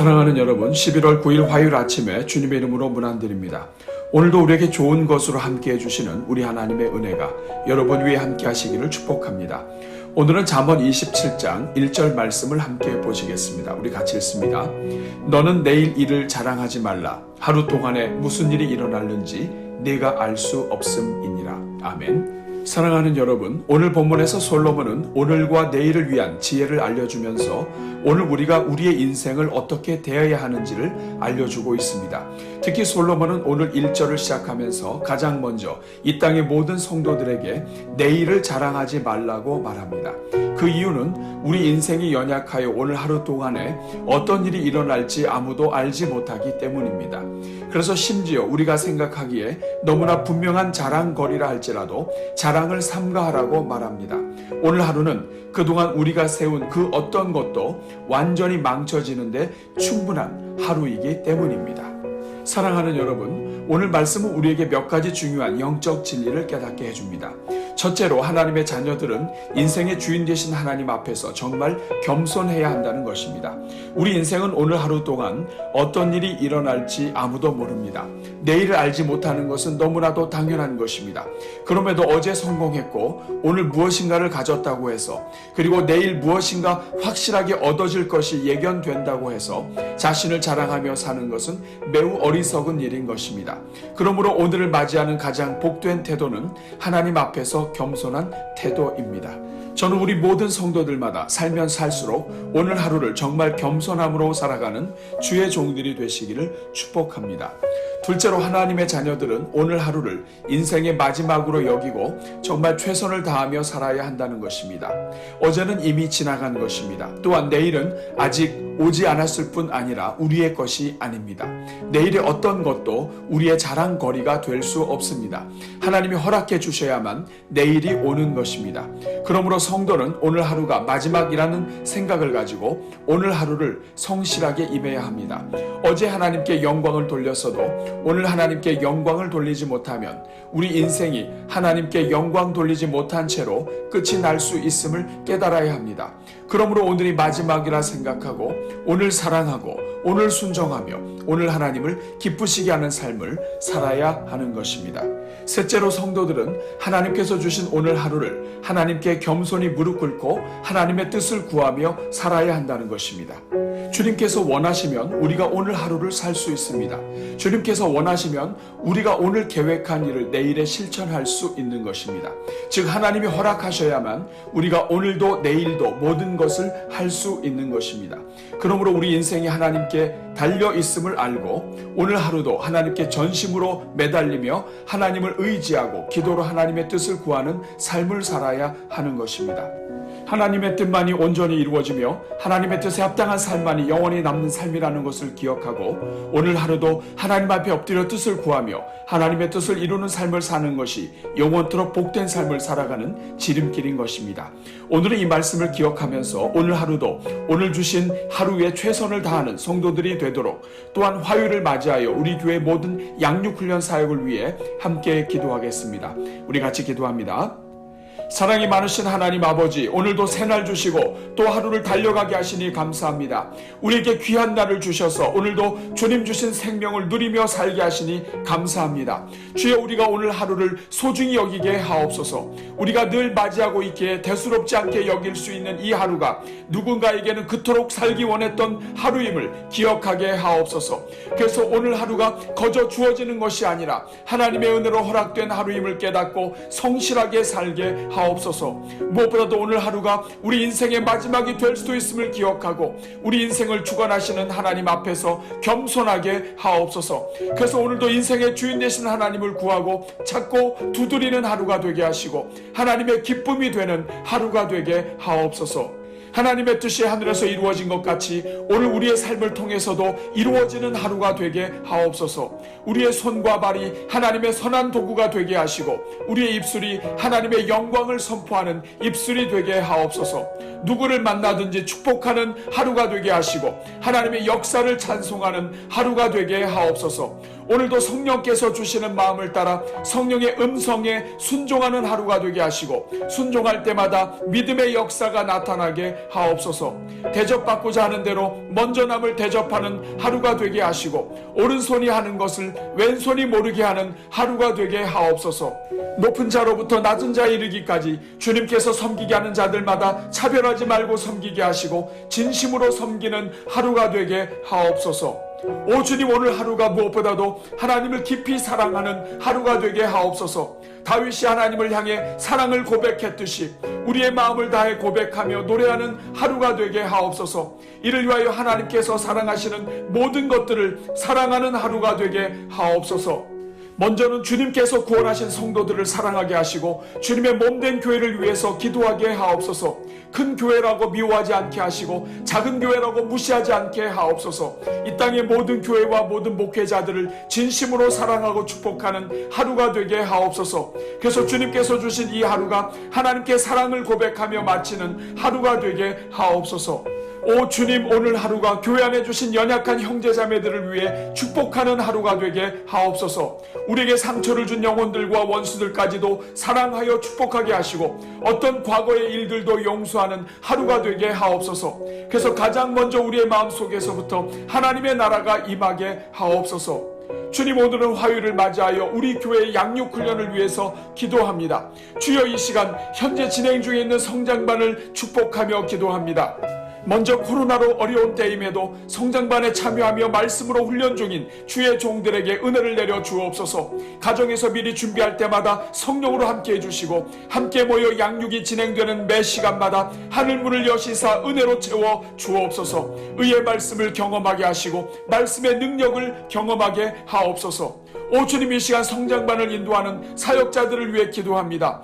사랑하는 여러분, 11월 9일 화요일 아침에 주님의 이름으로 문안드립니다. 오늘도 우리에게 좋은 것으로 함께 해주시는 우리 하나님의 은혜가 여러분 위에 함께 하시기를 축복합니다. 오늘은 잠언 27장 1절 말씀을 함께 보시겠습니다. 우리 같이 읽습니다. 너는 내일 일을 자랑하지 말라. 하루 동안에 무슨 일이 일어날는지 네가 알 수 없음이니라. 아멘. 사랑하는 여러분, 오늘 본문에서 솔로몬은 오늘과 내일을 위한 지혜를 알려주면서 오늘 우리가 우리의 인생을 어떻게 대해야 하는지를 알려주고 있습니다. 특히 솔로몬은 오늘 1절을 시작하면서 가장 먼저 이 땅의 모든 성도들에게 내일을 자랑하지 말라고 말합니다. 그 이유는 우리 인생이 연약하여 오늘 하루 동안에 어떤 일이 일어날지 아무도 알지 못하기 때문입니다. 그래서 심지어 우리가 생각하기에 너무나 분명한 자랑거리라 할지라도 자랑을 삼가하라고 말합니다. 오늘 하루는 그동안 우리가 세운 그 어떤 것도 완전히 망쳐지는데 충분한 하루이기 때문입니다. 사랑하는 여러분, 오늘 말씀은 우리에게 몇 가지 중요한 영적 진리를 깨닫게 해줍니다. 첫째로 하나님의 자녀들은 인생의 주인 되신 하나님 앞에서 정말 겸손해야 한다는 것입니다. 우리 인생은 오늘 하루 동안 어떤 일이 일어날지 아무도 모릅니다. 내일을 알지 못하는 것은 너무나도 당연한 것입니다. 그럼에도 어제 성공했고 오늘 무엇인가를 가졌다고 해서, 그리고 내일 무엇인가 확실하게 얻어질 것이 예견된다고 해서 자신을 자랑하며 사는 것은 매우 어리석은 일인 것입니다. 그러므로 오늘을 맞이하는 가장 복된 태도는 하나님 앞에서 겸손한 태도입니다. 저는 우리 모든 성도들마다 살면 살수록 오늘 하루를 정말 겸손함으로 살아가는 주의 종들이 되시기를 축복합니다. 둘째로 하나님의 자녀들은 오늘 하루를 인생의 마지막으로 여기고 정말 최선을 다하며 살아야 한다는 것입니다. 어제는 이미 지나간 것입니다. 또한 내일은 아직 오지 않았을 뿐 아니라 우리의 것이 아닙니다. 내일의 어떤 것도 우리의 자랑거리가 될 수 없습니다. 하나님이 허락해 주셔야만 내일이 오는 것입니다. 그러므로 성도는 오늘 하루가 마지막이라는 생각을 가지고 오늘 하루를 성실하게 임해야 합니다. 어제 하나님께 영광을 돌렸어도 오늘 하나님께 영광을 돌리지 못하면 우리 인생이 하나님께 영광 돌리지 못한 채로 끝이 날 수 있음을 깨달아야 합니다. 그러므로 오늘이 마지막이라 생각하고 오늘 사랑하고 오늘 순종하며 오늘 하나님을 기쁘시게 하는 삶을 살아야 하는 것입니다. 셋째로 성도들은 하나님께서 주신 오늘 하루를 하나님께 겸손히 무릎 꿇고 하나님의 뜻을 구하며 살아야 한다는 것입니다. 주님께서 원하시면 우리가 오늘 하루를 살 수 있습니다. 주님께서 원하시면 우리가 오늘 계획한 일을 내일에 실천할 수 있는 것입니다. 즉 하나님이 허락하셔야만 우리가 오늘도 내일도 모든 것을 할 수 있는 것입니다. 그러므로 우리 인생이 하나님께 달려 있음을 알고 오늘 하루도 하나님께 전심으로 매달리며 하나님을 의지하고 기도로 하나님의 뜻을 구하는 삶을 살아야 하는 것입니다. 하나님의 뜻만이 온전히 이루어지며 하나님의 뜻에 합당한 삶만이 영원히 남는 삶이라는 것을 기억하고 오늘 하루도 하나님 앞에 엎드려 뜻을 구하며 하나님의 뜻을 이루는 삶을 사는 것이 영원토록 복된 삶을 살아가는 지름길인 것입니다. 오늘은 이 말씀을 기억하면서 오늘 하루도 오늘 주신 하루에 최선을 다하는 성도들이 되도록, 또한 화요일을 맞이하여 우리 교회 모든 양육훈련 사역을 위해 함께 기도하겠습니다. 우리 같이 기도합니다. 사랑이 많으신 하나님 아버지, 오늘도 새날 주시고 또 하루를 달려가게 하시니 감사합니다. 우리에게 귀한 날을 주셔서 오늘도 주님 주신 생명을 누리며 살게 하시니 감사합니다. 주여, 우리가 오늘 하루를 소중히 여기게 하옵소서. 우리가 늘 맞이하고 있기에 대수롭지 않게 여길 수 있는 이 하루가 누군가에게는 그토록 살기 원했던 하루임을 기억하게 하옵소서. 그래서 오늘 하루가 거저 주어지는 것이 아니라 하나님의 은혜로 허락된 하루임을 깨닫고 성실하게 살게 하옵소서. 무엇보다도 오늘 하루가 우리 인생의 마지막이 될 수도 있음을 기억하고 우리 인생을 주관하시는 하나님 앞에서 겸손하게 하옵소서. 그래서 오늘도 인생의 주인 되신 하나님을 구하고 찾고 두드리는 하루가 되게 하시고 하나님의 기쁨이 되는 하루가 되게 하옵소서. 하나님의 뜻이 하늘에서 이루어진 것 같이 오늘 우리의 삶을 통해서도 이루어지는 하루가 되게 하옵소서. 우리의 손과 발이 하나님의 선한 도구가 되게 하시고 우리의 입술이 하나님의 영광을 선포하는 입술이 되게 하옵소서. 누구를 만나든지 축복하는 하루가 되게 하시고 하나님의 역사를 찬송하는 하루가 되게 하옵소서. 오늘도 성령께서 주시는 마음을 따라 성령의 음성에 순종하는 하루가 되게 하시고, 순종할 때마다 믿음의 역사가 나타나게 하옵소서. 대접받고자 하는 대로 먼저 남을 대접하는 하루가 되게 하시고, 오른손이 하는 것을 왼손이 모르게 하는 하루가 되게 하옵소서. 높은 자로부터 낮은 자에 이르기까지 주님께서 섬기게 하는 자들마다 차별하지 말고 섬기게 하시고 진심으로 섬기는 하루가 되게 하옵소서. 오 주님, 오늘 하루가 무엇보다도 하나님을 깊이 사랑하는 하루가 되게 하옵소서. 다윗이 하나님을 향해 사랑을 고백했듯이 우리의 마음을 다해 고백하며 노래하는 하루가 되게 하옵소서. 이를 위하여 하나님께서 사랑하시는 모든 것들을 사랑하는 하루가 되게 하옵소서. 먼저는 주님께서 구원하신 성도들을 사랑하게 하시고 주님의 몸된 교회를 위해서 기도하게 하옵소서. 큰 교회라고 미워하지 않게 하시고 작은 교회라고 무시하지 않게 하옵소서. 이 땅의 모든 교회와 모든 목회자들을 진심으로 사랑하고 축복하는 하루가 되게 하옵소서. 그래서 주님께서 주신 이 하루가 하나님께 사랑을 고백하며 마치는 하루가 되게 하옵소서. 오 주님, 오늘 하루가 교회 안에 주신 연약한 형제자매들을 위해 축복하는 하루가 되게 하옵소서. 우리에게 상처를 준 영혼들과 원수들까지도 사랑하여 축복하게 하시고 어떤 과거의 일들도 용서하는 하루가 되게 하옵소서. 그래서 가장 먼저 우리의 마음속에서부터 하나님의 나라가 임하게 하옵소서. 주님, 오늘은 화요일을 맞이하여 우리 교회의 양육훈련을 위해서 기도합니다. 주여, 이 시간 현재 진행 중에 있는 성장반을 축복하며 기도합니다. 먼저 코로나로 어려운 때임에도 성장반에 참여하며 말씀으로 훈련 중인 주의 종들에게 은혜를 내려 주옵소서. 가정에서 미리 준비할 때마다 성령으로 함께 해주시고 함께 모여 양육이 진행되는 매 시간마다 하늘문을 여시사 은혜로 채워 주옵소서. 의의 말씀을 경험하게 하시고 말씀의 능력을 경험하게 하옵소서. 오 주님, 이 시간 성장반을 인도하는 사역자들을 위해 기도합니다.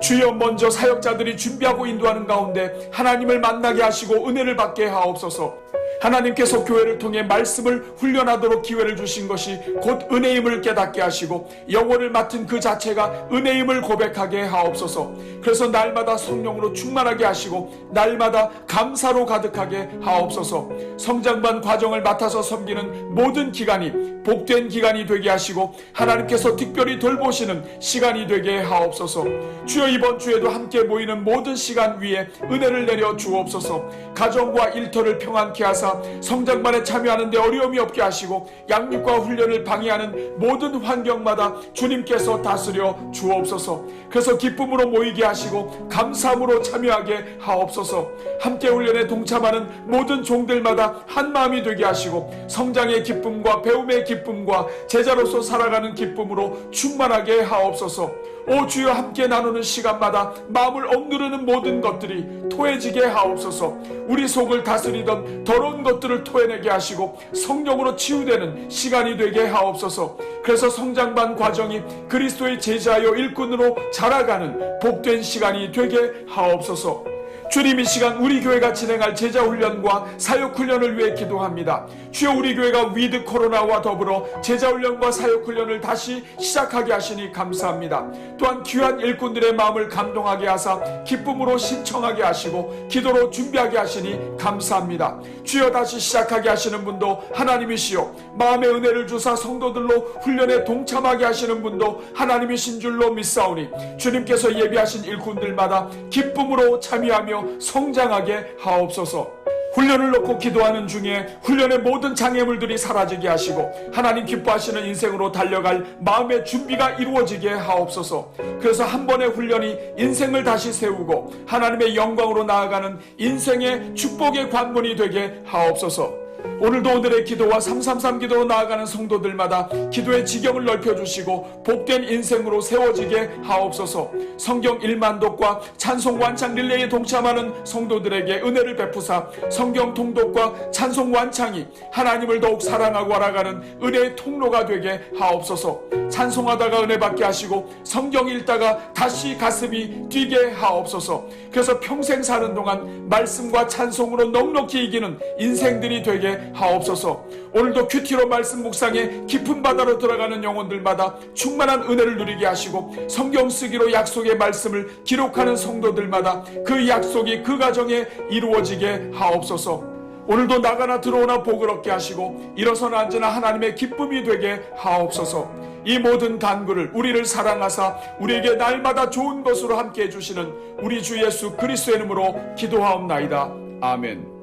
주여, 먼저 사역자들이 준비하고 인도하는 가운데 하나님을 만나게 하시고 은혜를 받게 하옵소서. 하나님께서 교회를 통해 말씀을 훈련하도록 기회를 주신 것이 곧 은혜임을 깨닫게 하시고 영혼을 맡은 그 자체가 은혜임을 고백하게 하옵소서. 그래서 날마다 성령으로 충만하게 하시고 날마다 감사로 가득하게 하옵소서. 성장반 과정을 맡아서 섬기는 모든 기간이 복된 기간이 되게 하시고 하나님께서 특별히 돌보시는 시간이 되게 하옵소서. 주여, 이번 주에도 함께 모이는 모든 시간 위에 은혜를 내려 주옵소서. 가정과 일터를 평안케 하사 성장반에 참여하는 데 어려움이 없게 하시고 양육과 훈련을 방해하는 모든 환경마다 주님께서 다스려 주옵소서. 그래서 기쁨으로 모이게 하시고 감사함으로 참여하게 하옵소서. 함께 훈련에 동참하는 모든 종들마다 한 마음이 되게 하시고 성장의 기쁨과 배움의 기쁨과 제자로서 살아가는 기쁨으로 충만하게 하옵소서. 오 주여, 함께 나누는 시간마다 마음을 억누르는 모든 것들이 토해지게 하옵소서. 우리 속을 다스리던 더러운 것들을 토해내게 하시고 성령으로 치유되는 시간이 되게 하옵소서. 그래서 성장반 과정이 그리스도의 제자여 일꾼으로 자라가는 복된 시간이 되게 하옵소서. 주님, 이 시간 우리 교회가 진행할 제자훈련과 사역훈련을 위해 기도합니다. 주여, 우리 교회가 위드 코로나와 더불어 제자훈련과 사역훈련을 다시 시작하게 하시니 감사합니다. 또한 귀한 일꾼들의 마음을 감동하게 하사 기쁨으로 신청하게 하시고 기도로 준비하게 하시니 감사합니다. 주여, 다시 시작하게 하시는 분도 하나님이시요 마음의 은혜를 주사 성도들로 훈련에 동참하게 하시는 분도 하나님이신 줄로 믿사오니 주님께서 예비하신 일꾼들마다 기쁨으로 참여하며 성장하게 하옵소서. 훈련을 놓고 기도하는 중에 훈련의 모든 장애물들이 사라지게 하시고 하나님 기뻐하시는 인생으로 달려갈 마음의 준비가 이루어지게 하옵소서. 그래서 한 번의 훈련이 인생을 다시 세우고 하나님의 영광으로 나아가는 인생의 축복의 관문이 되게 하옵소서. 오늘도 오늘의 기도와 333 기도로 나아가는 성도들마다 기도의 지경을 넓혀주시고 복된 인생으로 세워지게 하옵소서. 성경 1만독과 찬송 완창 릴레이에 동참하는 성도들에게 은혜를 베푸사 성경 통독과 찬송 완창이 하나님을 더욱 사랑하고 알아가는 은혜의 통로가 되게 하옵소서. 찬송하다가 은혜 받게 하시고 성경 읽다가 다시 가슴이 뛰게 하옵소서. 그래서 평생 사는 동안 말씀과 찬송으로 넉넉히 이기는 인생들이 되게 하옵소서. 오늘도 큐티로 말씀 묵상에 깊은 바다로 들어가는 영혼들마다 충만한 은혜를 누리게 하시고 성경 쓰기로 약속의 말씀을 기록하는 성도들마다 그 약속이 그 가정에 이루어지게 하옵소서. 오늘도 나가나 들어오나 복을 얻게 하시고 일어서나 앉으나 하나님의 기쁨이 되게 하옵소서. 이 모든 간구를 우리를 사랑하사 우리에게 날마다 좋은 것으로 함께 해주시는 우리 주 예수 그리스도의 이름으로 기도하옵나이다. 아멘.